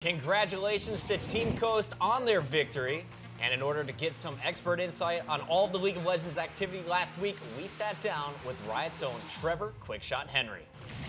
Congratulations to Team Coast on their victory. And in order to get some expert insight on all of the League of Legends activity last week, we sat down with Riot's own Trevor Quickshot Henry.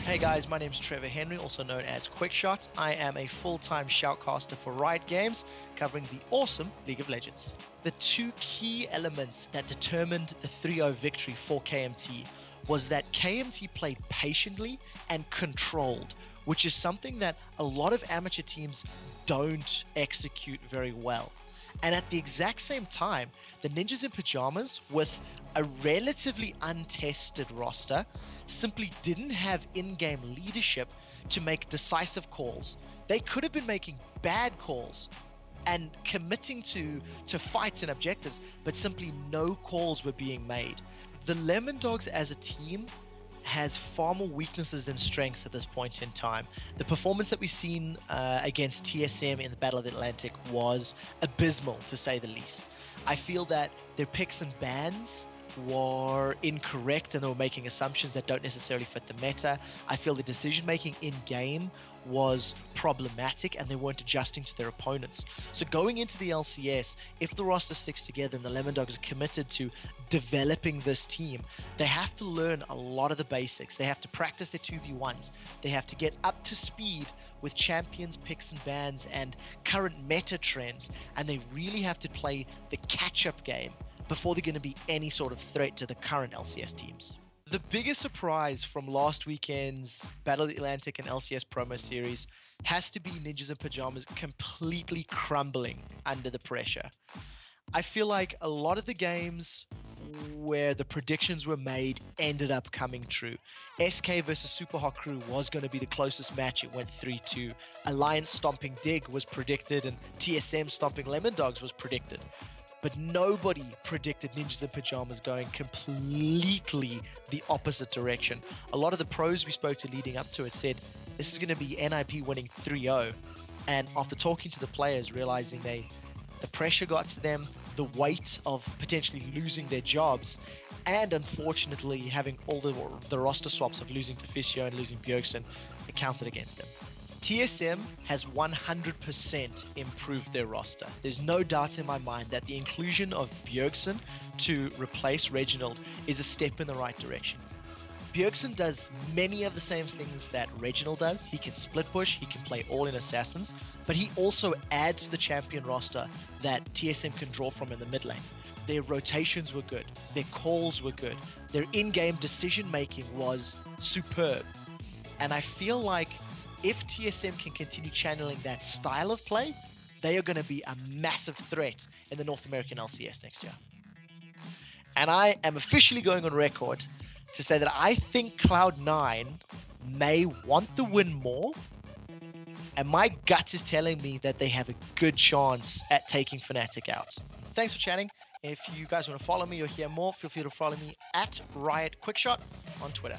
Hey guys, my name's Trevor Henry, also known as Quickshot. I am a full-time shoutcaster for Riot Games, covering the awesome League of Legends. The two key elements that determined the 3-0 victory for KMT was that KMT played patiently and controlled, which is something that a lot of amateur teams don't execute very well. And at the exact same time, the Ninjas in Pajamas, with a relatively untested roster, simply didn't have in-game leadership to make decisive calls. They could have been making bad calls and committing to fights and objectives, but simply no calls were being made. The Lemon Dogs as a team has far more weaknesses than strengths at this point in time. The performance that we've seen against TSM in the Battle of the Atlantic was abysmal, to say the least. I feel that their picks and bans were incorrect and they were making assumptions that don't necessarily fit the meta. I feel the decision making in game was problematic and they weren't adjusting to their opponents. So going into the LCS, if the roster sticks together and the Lemon Dogs are committed to developing this team, they have to learn a lot of the basics. They have to practice their 2v1s. They have to get up to speed with champions, picks and bans and current meta trends, and they really have to play the catch-up game before they're going to be any sort of threat to the current LCS teams. The biggest surprise from last weekend's Battle of the Atlantic and LCS promo series has to be Ninjas in Pajamas completely crumbling under the pressure. I feel like a lot of the games where the predictions were made ended up coming true. SK versus Super Hot Crew was going to be the closest match. It went 3-2. Alliance stomping Dig was predicted and TSM stomping Lemon Dogs was predicted. But nobody predicted Ninjas in Pajamas going completely the opposite direction. A lot of the pros we spoke to leading up to it said, this is going to be NIP winning 3-0. And after talking to the players, realizing the pressure got to them, the weight of potentially losing their jobs, and unfortunately having all the roster swaps of losing to Fisio and losing Bjergsen, it counted against them. TSM has 100% improved their roster. There's no doubt in my mind that the inclusion of Bjergsen to replace Reginald is a step in the right direction. Bjergsen does many of the same things that Reginald does. He can split push, he can play all-in assassins, but he also adds to the champion roster that TSM can draw from in the mid lane. Their rotations were good, their calls were good, their in-game decision-making was superb. And I feel like if TSM can continue channeling that style of play, they are going to be a massive threat in the North American LCS next year. And I am officially going on record to say that I think Cloud9 may want the win more, and my gut is telling me that they have a good chance at taking Fnatic out. Thanks for chatting. If you guys want to follow me or hear more, feel free to follow me at Riot Quickshot on Twitter.